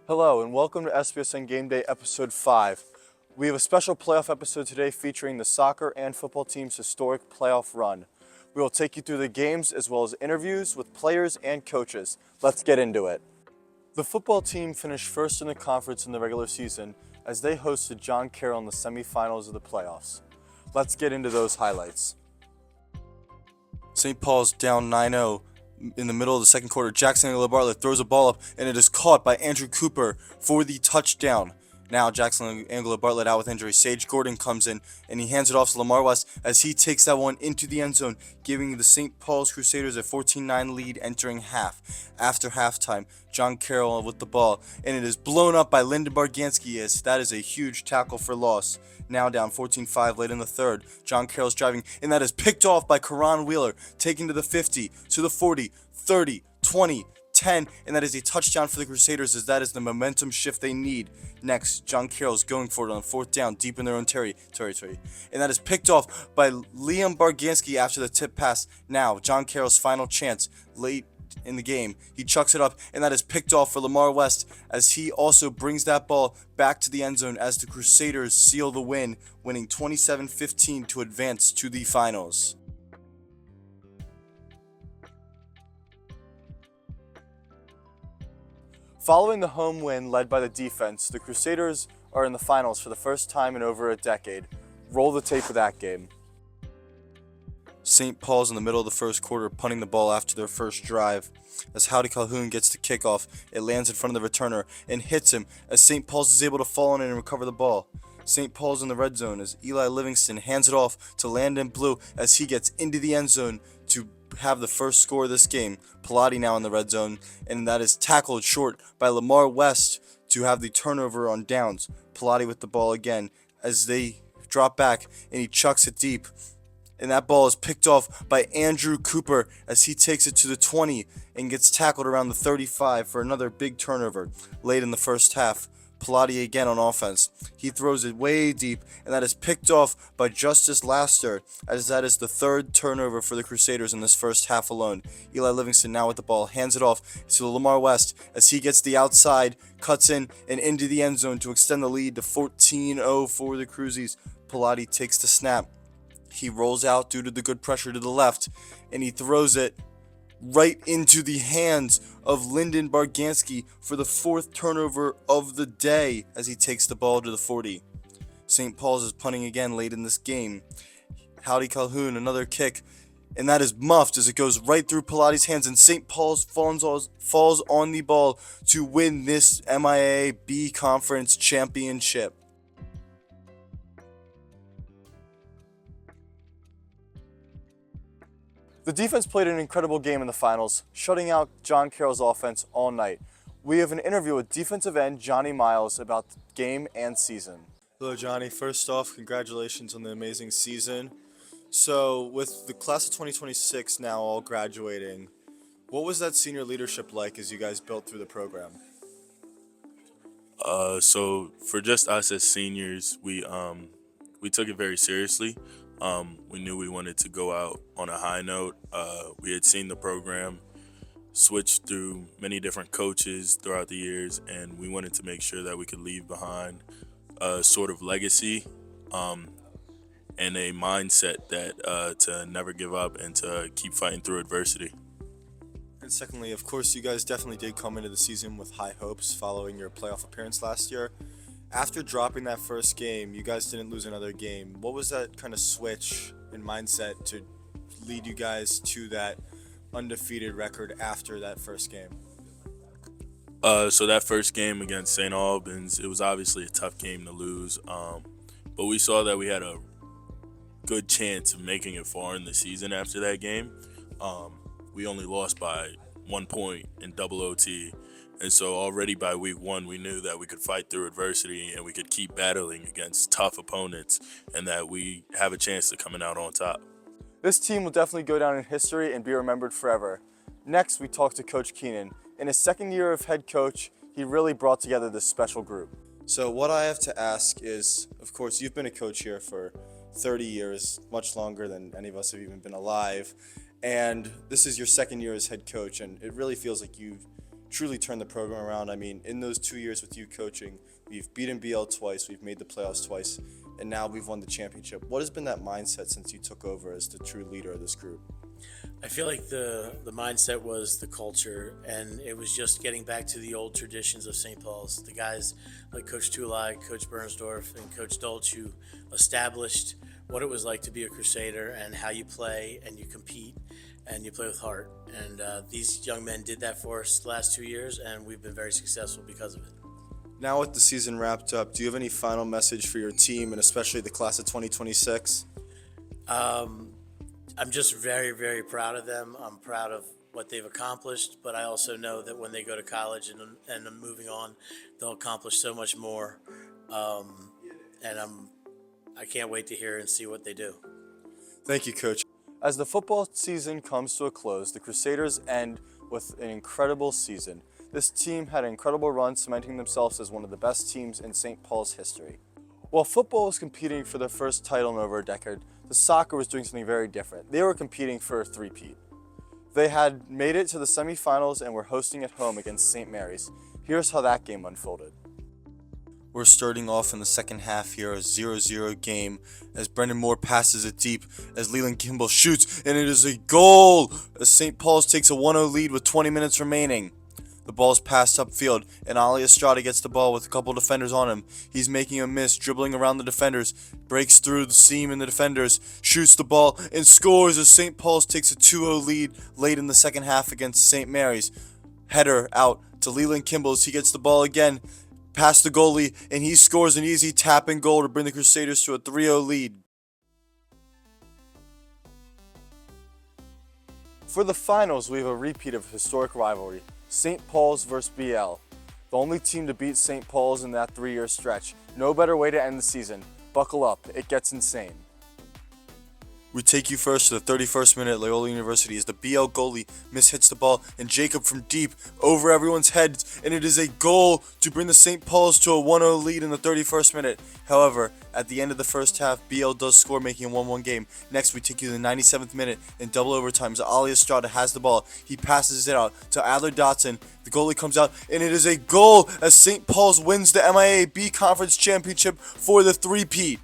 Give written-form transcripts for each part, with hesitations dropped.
Hello and welcome to SPSN Gameday Episode 5. We have a special playoff episode today featuring the soccer and football team's historic playoff run. We will take you through the games as well as interviews with players and coaches. Let's get into it. The football team finished first in the conference in the regular season as they hosted John Carroll in the semifinals of the playoffs. Let's get into those highlights. St. Paul's down 9-0 in the middle of the second quarter. Jackson Angelo-Bartlett throws a ball up and it is caught by Andrew Cooper for the touchdown. Now Jackson Angelo-Bartlett out with injury. Sage Gordon comes in and he hands it off to Lamar West as he takes that one into the end zone, giving the St. Paul's Crusaders a 14-9 lead entering half. After halftime, John Carroll with the ball, and it is blown up by Lyndon Barganski as that is a huge tackle for loss. Now down 14-5 late in the third. John Carroll's driving, and that is picked off by Karan Wheeler, taken to the 50, to the 40, 30, 20, 10, and that is a touchdown for the Crusaders as that is the momentum shift they need. Next, John Carroll's going for it on fourth down deep in their own territory, and that is picked off by Liam Barganski after the tip pass. Now, John Carroll's final chance late in the game. He chucks it up, and that is picked off for Lamar West as he also brings that ball back to the end zone as the Crusaders seal the win, winning 27-15 to advance to the finals. Following the home win led by the defense, the Crusaders are in the finals for the first time in over a decade. Roll the tape of that game. St. Paul's in the middle of the first quarter, punting the ball after their first drive. As Howdy Calhoun gets the kickoff, it lands in front of the returner and hits him as St. Paul's is able to fall on it and recover the ball. St. Paul's in the red zone as Eli Livingston hands it off to Landon Blue as he gets into the end zone to have the first score of this game. Pilati now in the red zone, and that is tackled short by Lamar West to have the turnover on downs. Pilati with the ball again as they drop back, and he chucks it deep. And that ball is picked off by Andrew Cooper as he takes it to the 20 and gets tackled around the 35 for another big turnover late in the first half. Pilati again on offense. He throws it way deep, and that is picked off by Justice Laster as that is the third turnover for the Crusaders in this first half alone. Eli Livingston now with the ball, hands it off to Lamar West as he gets the outside, cuts in and into the end zone to extend the lead to 14-0 for the Cruzies. Pilati takes the snap. He rolls out due to the good pressure to the left, and he throws it right into the hands of Lyndon Barganski for the fourth turnover of the day as he takes the ball to the 40. St. Paul's is punting again late in this game. Howdy Calhoun, another kick, and that is muffed as it goes right through Pilati's hands, and St. Paul's falls on the ball to win this MIAA B Conference championship. The defense played an incredible game in the finals, shutting out John Carroll's offense all night. We have an interview with defensive end Johnny Miles about the game and season. Hello Johnny, first off, congratulations on the amazing season. So with the class of 2026 now all graduating, what was that senior leadership like as you guys built through the program? So for just us as seniors, we took it very seriously. We knew we wanted to go out on a high note. We had seen the program switch through many different coaches throughout the years, and we wanted to make sure that we could leave behind a sort of legacy and a mindset that to never give up and to keep fighting through adversity. And secondly, of course, you guys definitely did come into the season with high hopes following your playoff appearance last year. After dropping that first game, you guys didn't lose another game. What was that kind of switch in mindset to lead you guys to that undefeated record after that first game? So that first game against St. Albans, it was obviously a tough game to lose, but we saw that we had a good chance of making it far in the season after that game. We only lost by 1 point in double OT. And so already by week one, we knew that we could fight through adversity and we could keep battling against tough opponents and that we have a chance of coming out on top. This team will definitely go down in history and be remembered forever. Next, we talked to Coach Keenan. In his second year of head coach, he really brought together this special group. So what I have to ask is, of course, you've been a coach here for 30 years, much longer than any of us have even been alive. And this is your second year as head coach, and it really feels like you've truly turned the program around. I mean, in those 2 years with you coaching, we've beaten BL twice, we've made the playoffs twice, and now we've won the championship. What has been that mindset since you took over as the true leader of this group? I feel like the mindset was the culture, and it was just getting back to the old traditions of St. Paul's. The guys like Coach Tulai, Coach Bernsdorf, and Coach Dolch who established what it was like to be a Crusader and how you play and you compete and you play with heart. And these young men did that for us the last 2 years, and we've been very successful because of it. Now with the season wrapped up, do you have any final message for your team and especially the class of 2026? I'm just very, very proud of them. I'm proud of what they've accomplished, but I also know that when they go to college and moving on, they'll accomplish so much more. And I can't wait to hear and see what they do. Thank you, Coach. As the football season comes to a close, the Crusaders end with an incredible season. This team had an incredible run, cementing themselves as one of the best teams in St. Paul's history. While football was competing for their first title in over a decade, the soccer was doing something very different. They were competing for a three-peat. They had made it to the semifinals and were hosting at home against St. Mary's. Here's how that game unfolded. We're starting off in the second half here, a 0-0 game, as Brendan Moore passes it deep, as Leland Kimball shoots, and it is a goal, as St. Paul's takes a 1-0 lead with 20 minutes remaining. The ball's passed upfield, and Ali Estrada gets the ball with a couple defenders on him. He's making a miss, dribbling around the defenders, breaks through the seam in the defenders, shoots the ball, and scores as St. Paul's takes a 2-0 lead late in the second half against St. Mary's. Header out to Leland Kimball as he gets the ball again, past the goalie, and he scores an easy tap and goal to bring the Crusaders to a 3-0 lead. For the finals, we have a repeat of a historic rivalry. St. Paul's versus BL. The only team to beat St. Paul's in that 3-year stretch. No better way to end the season. Buckle up, it gets insane. We take you first to the 31st minute at Loyola University as the BL goalie mishits the ball and Jacob from deep over everyone's heads, and it is a goal to bring the St. Paul's to a 1-0 lead in the 31st minute. However, at the end of the first half, BL does score, making a 1-1 game. Next, we take you to the 97th minute in double overtime as Ali Estrada has the ball. He passes it out to Adler Dotson. The goalie comes out, and it is a goal as St. Paul's wins the MIA B Conference Championship for the three-peat.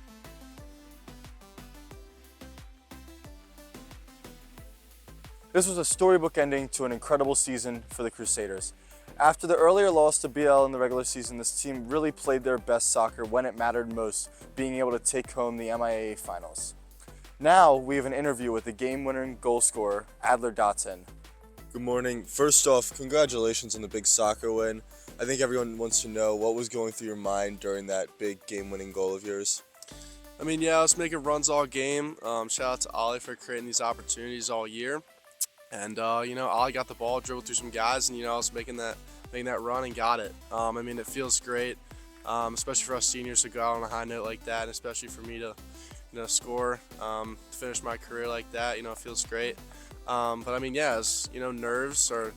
This was a storybook ending to an incredible season for the Crusaders. After the earlier loss to BL in the regular season, this team really played their best soccer when it mattered most, being able to take home the MIAA finals. Now we have an interview with the game-winning goal scorer, Adler Dotson. Good morning. First off, congratulations on the big soccer win. I think everyone wants to know what was going through your mind during that big game-winning goal of yours. I mean, yeah, I was making runs all game. Shout out to Ollie for creating these opportunities all year. And, Ollie got the ball, dribbled through some guys, and, I was making that run and got it. I mean, it feels great, especially for us seniors to go out on a high note like that, and especially for me to, score, finish my career like that, it feels great. But, I mean, yeah, it's, nerves or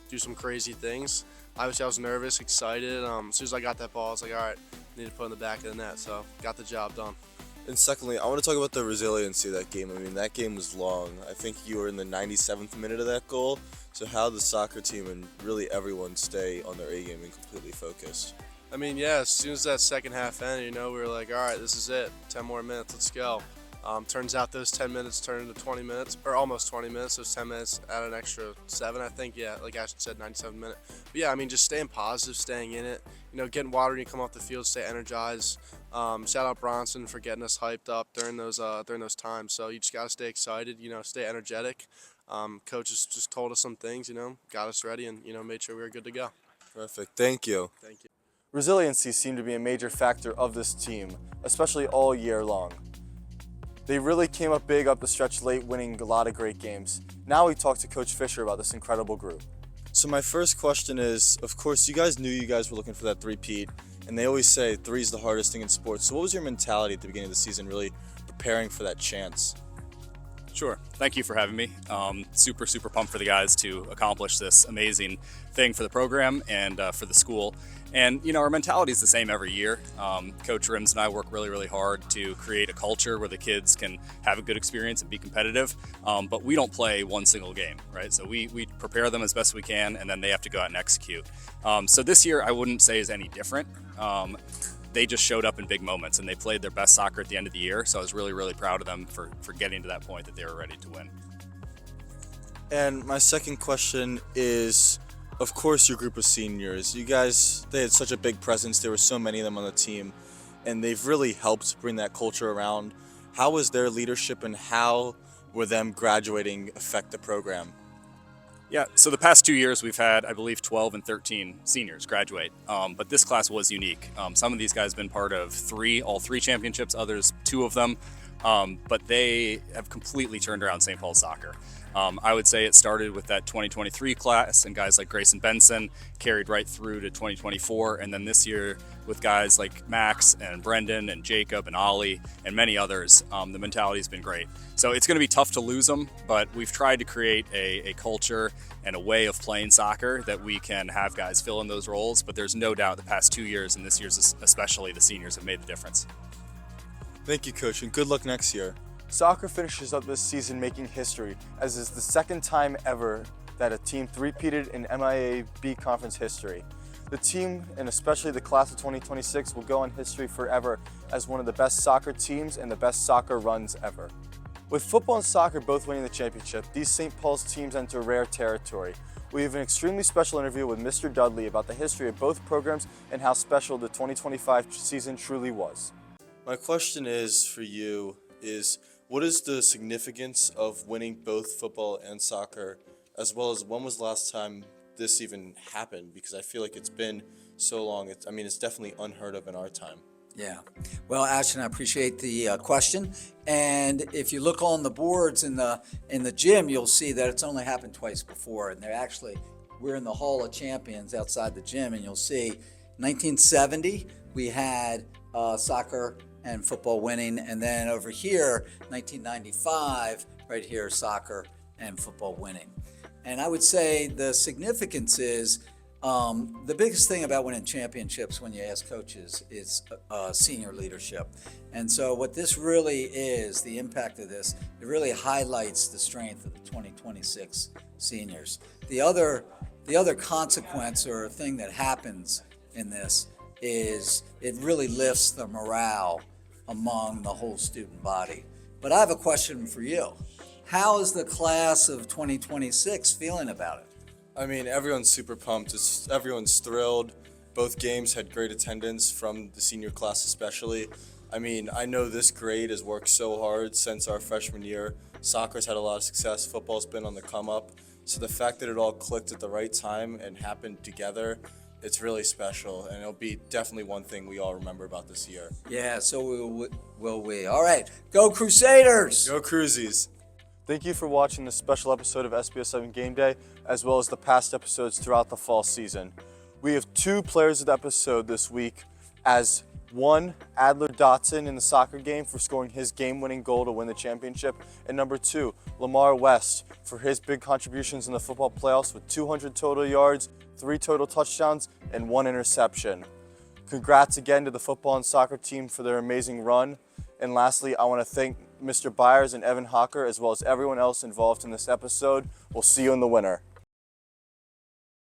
do some crazy things. Obviously, I was nervous, excited. As soon as I got that ball, I was like, all right, I need to put it in the back of the net, so got the job done. And secondly, I want to talk about the resiliency of that game. I mean, that game was long. I think you were in the 97th minute of that goal. So how did the soccer team and really everyone stay on their A game and completely focused? I mean, yeah, as soon as that second half ended, we were like, all right, this is it. 10 more minutes, let's go. Turns out those 10 minutes turned into 20 minutes, or almost 20 minutes. Those 10 minutes add an extra 7, I think. Yeah, like Ashton said, 97 minute. But yeah, I mean, just staying positive, staying in it. Getting water when you come off the field, stay energized. Shout out Bronson for getting us hyped up during those times. So you just gotta stay excited, stay energetic. Coaches just told us some things, got us ready, and made sure we were good to go. Perfect. Thank you. Thank you. Resiliency seemed to be a major factor of this team, especially all year long. They really came up big up the stretch late, winning a lot of great games. Now we talk to Coach Fisher about this incredible group. So my first question is, of course, you guys knew you guys were looking for that three-peat, and they always say 3 is the hardest thing in sports. So what was your mentality at the beginning of the season, really preparing for that chance? Sure. thank you for having me. Super pumped for the guys to accomplish this amazing thing for the program and for the school. And, our mentality is the same every year. Coach Rims and I work really hard to create a culture where the kids can have a good experience and be competitive. But we don't play one single game, right? So we prepare them as best we can, and then they have to go out and execute. So this year, I wouldn't say is any different. They just showed up in big moments, and they played their best soccer at the end of the year. So I was really proud of them for getting to that point that they were ready to win. And my second question is, of course, your group of seniors. You guys, they had such a big presence. There were so many of them on the team, and they've really helped bring that culture around. How was their leadership, and how will them graduating affect the program? Yeah, so the past 2 years we've had, I believe, 12 and 13 seniors graduate, but this class was unique. Some of these guys have been part of all three championships, others 2 of them, but they have completely turned around St. Paul's soccer. I would say it started with that 2023 class and guys like Grayson Benson carried right through to 2024, and then this year with guys like Max and Brendan and Jacob and Ollie and many others, the mentality has been great. So it's going to be tough to lose them, but we've tried to create a culture and a way of playing soccer that we can have guys fill in those roles, but there's no doubt the past 2 years, and this year's especially, the seniors have made the difference. Thank you, Coach, and good luck next year. Soccer finishes up this season making history, as is the second time ever that a team three-peated in MIA B Conference history. The team, and especially the class of 2026, will go in history forever as one of the best soccer teams and the best soccer runs ever. With football and soccer both winning the championship, these St. Paul's teams enter rare territory. We have an extremely special interview with Mr. Dudley about the history of both programs and how special the 2025 season truly was. My question is for you is, what is the significance of winning both football and soccer, as well as when was the last time this even happened? Because I feel like it's been so long. It's definitely unheard of in our time. Yeah. Well, Ashton, I appreciate the question. And if you look on the boards in the gym, you'll see that it's only happened twice before. And we're in the Hall of Champions outside the gym, and you'll see 1970 we had soccer and football winning, and then over here 1995 right here soccer and football winning. And I would say the significance is the biggest thing about winning championships when you ask coaches is senior leadership. And so what this really is, the impact of this, it really highlights the strength of the 2026 seniors. The other consequence or thing that happens in this is it really lifts the morale among the whole student body. But I have a question for you. How is the class of 2026 feeling about it? Everyone's super pumped. Everyone's thrilled. Both games had great attendance from the senior class especially. I know this grade has worked so hard since our freshman year. Soccer's had a lot of success. Football's been on the come up. So the fact that it all clicked at the right time and happened together, it's really special, and it'll be definitely one thing we all remember about this year. Yeah, so will we. All right, go Crusaders! Go Cruzies! Thank you for watching this special episode of SPSN Game Day, as well as the past episodes throughout the fall season. We have 2 players of the episode this week, as one, Adler Dotson in the soccer game for scoring his game-winning goal to win the championship, and number 2, Lamar West for his big contributions in the football playoffs with 200 total yards, 3 total touchdowns, and 1 interception. Congrats again to the football and soccer team for their amazing run. And lastly, I want to thank Mr. Byers and Evan Hocker, as well as everyone else involved in this episode. We'll see you in the winter.